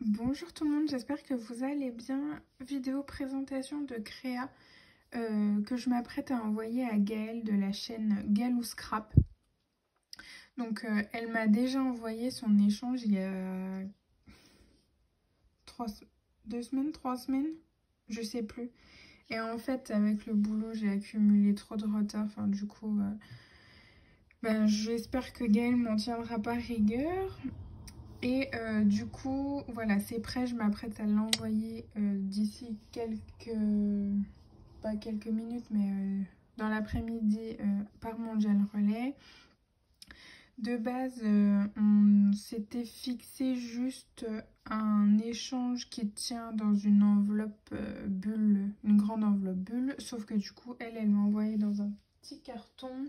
Bonjour tout le monde, j'espère que vous allez bien. Vidéo présentation de créa que je m'apprête à envoyer à Gaëlle de la chaîne Galou Scrap. Donc elle m'a déjà envoyé son échange il y a 2 semaines, 3 semaines, je sais plus. Et en fait avec le boulot j'ai accumulé trop de retard, enfin du coup j'espère que Gaëlle m'en tiendra pas rigueur. Et du coup, voilà, c'est prêt, je m'apprête à l'envoyer d'ici pas quelques minutes, mais dans l'après-midi par Mondial Relais. De base, on s'était fixé juste un échange qui tient dans une enveloppe bulle, une grande enveloppe bulle, sauf que du coup, elle m'a envoyé dans un petit carton.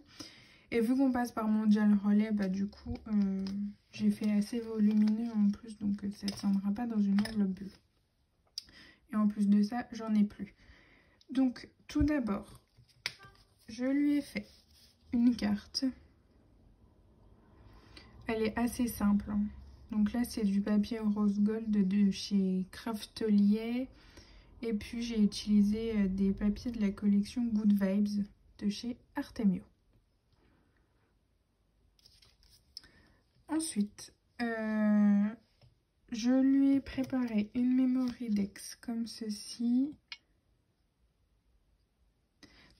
Et vu qu'on passe par Mondial Relais, du coup, j'ai fait assez volumineux en plus, donc ça ne tiendra pas dans une enveloppe bulle. Et en plus de ça, j'en ai plus. Donc, tout d'abord, je lui ai fait une carte. Elle est assez simple, hein. Donc là, c'est du papier rose gold de chez Craftelier. Et puis, j'ai utilisé des papiers de la collection Good Vibes de chez Artemio. Ensuite, je lui ai préparé une memory dex comme ceci.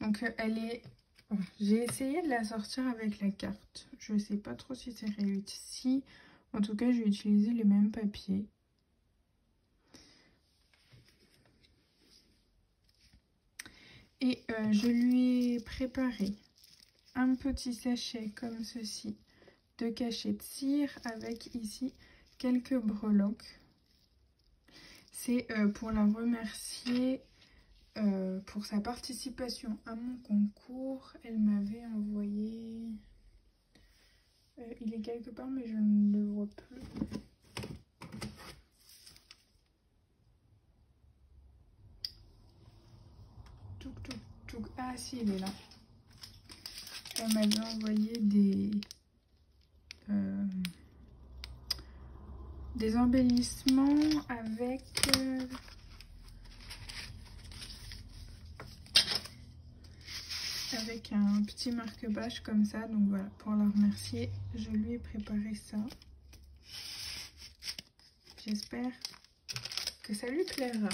Donc elle est... J'ai essayé de la sortir avec la carte. Je ne sais pas trop si c'est réussi. En tout cas, j'ai utilisé les mêmes papiers. Et je lui ai préparé un petit sachet comme ceci de cachet de cire avec ici quelques breloques. C'est pour la remercier pour sa participation à mon concours. Elle m'avait envoyé... il est quelque part mais je ne le vois plus. Ah si, il est là. Elle m'avait envoyé des embellissements avec un petit marque-page comme ça. Donc voilà, pour la remercier, je lui ai préparé ça. J'espère que ça lui plaira.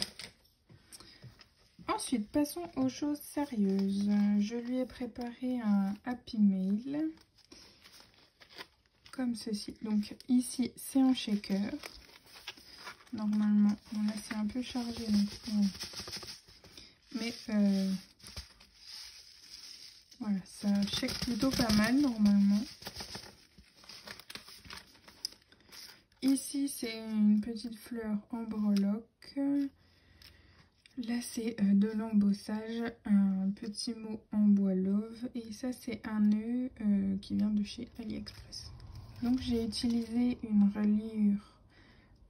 Ensuite, passons aux choses sérieuses. Je lui ai préparé un Happy Mail comme ceci. Donc ici, c'est un shaker. Normalement, bon là c'est un peu chargé, mais voilà, ça shake plutôt pas mal normalement. Ici, c'est une petite fleur en breloque. Là, c'est de l'embossage, un petit mot en bois love. Et ça, c'est un nœud qui vient de chez AliExpress. Donc, j'ai utilisé une reliure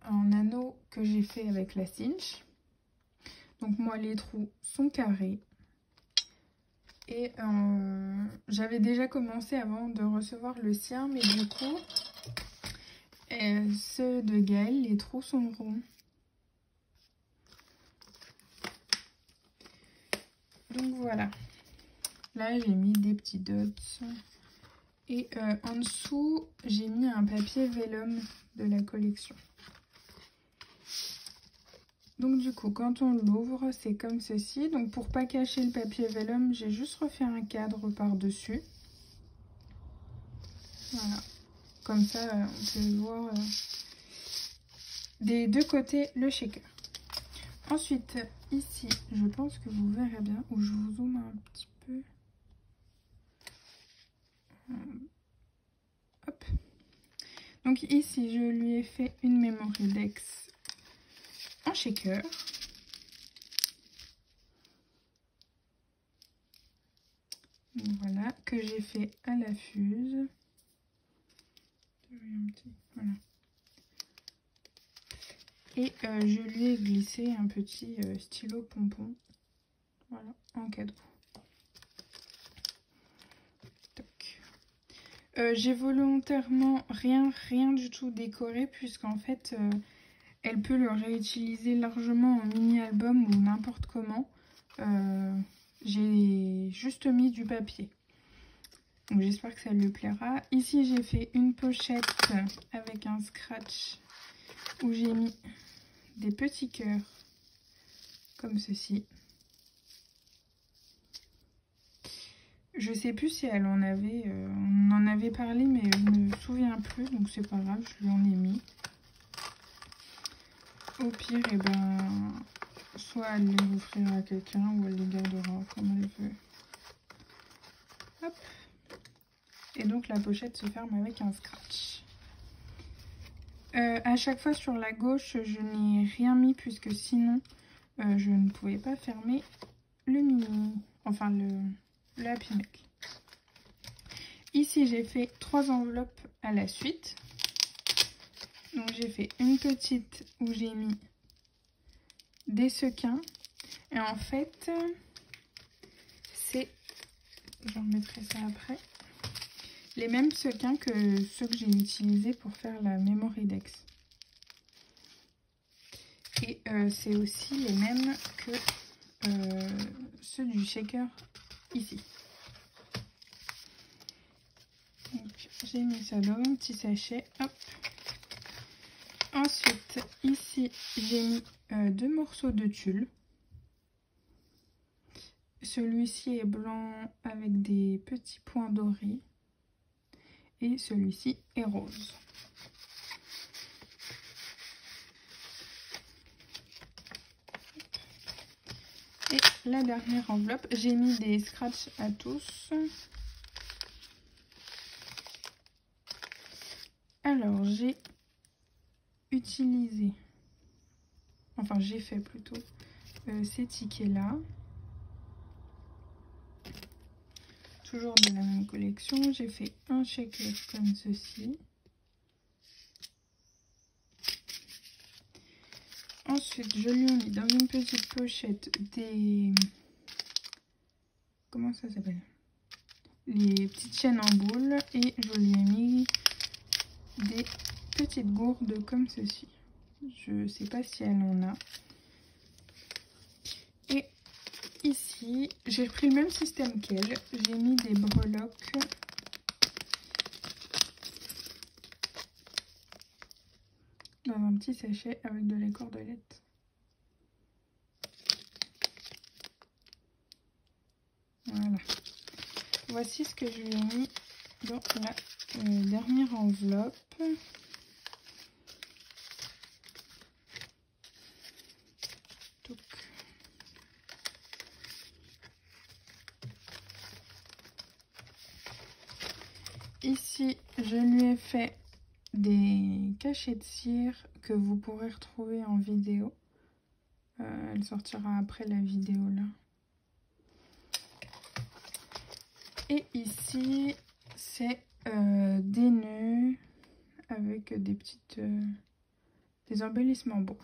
en anneau que j'ai fait avec la cinch. Donc, moi, les trous sont carrés. Et j'avais déjà commencé avant de recevoir le sien, mais du coup, ceux de Gaëlle, les trous sont ronds. Donc voilà, là j'ai mis des petits dots et en dessous j'ai mis un papier vélum de la collection. Donc du coup quand on l'ouvre c'est comme ceci. Donc pour pas cacher le papier vélum j'ai juste refait un cadre par dessus. Voilà, comme ça on peut voir des deux côtés le shaker. Ensuite, ici, je pense que vous verrez bien, ou je vous zoome un petit peu. Hop. Donc ici, je lui ai fait une memory dex en shaker. Voilà, que j'ai fait à la fuse. Voilà. Et je lui ai glissé un petit stylo pompon, voilà, en cadeau. J'ai volontairement rien du tout décoré puisqu'en fait elle peut le réutiliser largement en mini-album ou n'importe comment. J'ai juste mis du papier. Donc j'espère que ça lui plaira. Ici j'ai fait une pochette avec un scratch où j'ai mis des petits cœurs comme ceci. Je sais plus si elle en avait, on en avait parlé mais je ne me souviens plus, donc c'est pas grave, je lui en ai mis. Au pire, et ben, soit elle les offrira à quelqu'un ou elle les gardera comme elle veut. Hop. Et donc la pochette se ferme avec un scratch. À chaque fois sur la gauche, je n'ai rien mis puisque sinon je ne pouvais pas fermer le mini, enfin le Happy Mac. Ici j'ai fait 3 enveloppes à la suite. Donc j'ai fait une petite où j'ai mis des sequins. Et en fait, c'est, je remettrai ça après, les mêmes sequins que ceux que j'ai utilisés pour faire la Memory Dex. Et c'est aussi les mêmes que ceux du shaker ici. Donc j'ai mis ça dans un petit sachet. Hop. Ensuite, ici, j'ai mis 2 morceaux de tulle. Celui-ci est blanc avec des petits points dorés. Et celui-ci est rose. Et la dernière enveloppe, j'ai mis des scratchs à tous. Alors, j'ai utilisé, enfin j'ai fait plutôt ces tickets là, toujours de la même collection. J'ai fait un shaker comme ceci, ensuite je lui ai mis dans une petite pochette des, comment ça s'appelle, les petites chaînes en boule, et je lui ai mis des petites gourdes comme ceci. Je sais pas si elle en a. Et ici, j'ai repris le même système qu'elle. J'ai mis des breloques dans un petit sachet avec de la cordelette. Voilà. Voici ce que je lui ai mis dans la dernière enveloppe. Donc, ici, je lui ai fait des cachets de cire que vous pourrez retrouver en vidéo. Elle sortira après la vidéo là. Et ici, c'est des nœuds avec des petites des embellissements beaux.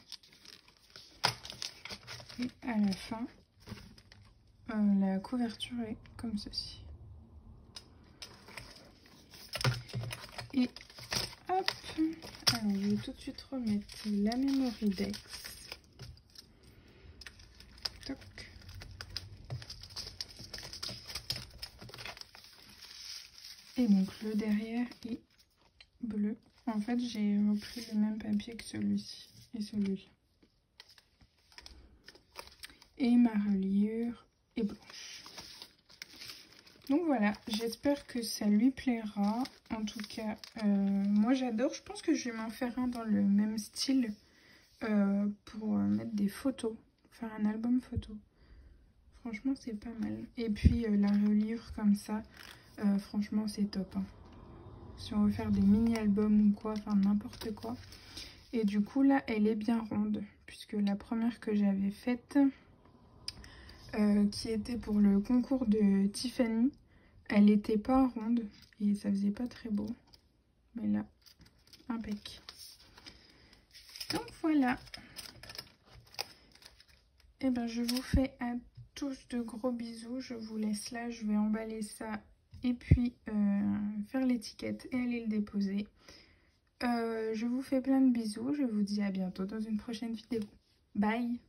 Et à la fin, la couverture est comme ceci. Et hop, alors je vais tout de suite remettre la Memory Dex. Toc. Et donc le derrière est bleu. En fait, j'ai repris le même papier que celui-ci et celui-là. Et ma reliure est blanche. Donc voilà, j'espère que ça lui plaira. En tout cas, moi j'adore. Je pense que je vais m'en faire un dans le même style pour mettre des photos, faire un album photo. Franchement, c'est pas mal. Et puis la reliure comme ça, franchement, c'est top. Hein. Si on veut faire des mini-albums ou quoi, enfin n'importe quoi. Et du coup, là, elle est bien ronde, puisque la première que j'avais faite, qui était pour le concours de Tiffany, elle n'était pas ronde et ça faisait pas très beau. Mais là, impec. Donc voilà. Et ben je vous fais à tous de gros bisous. Je vous laisse là, je vais emballer ça et puis faire l'étiquette et aller le déposer. Je vous fais plein de bisous. Je vous dis à bientôt dans une prochaine vidéo. Bye!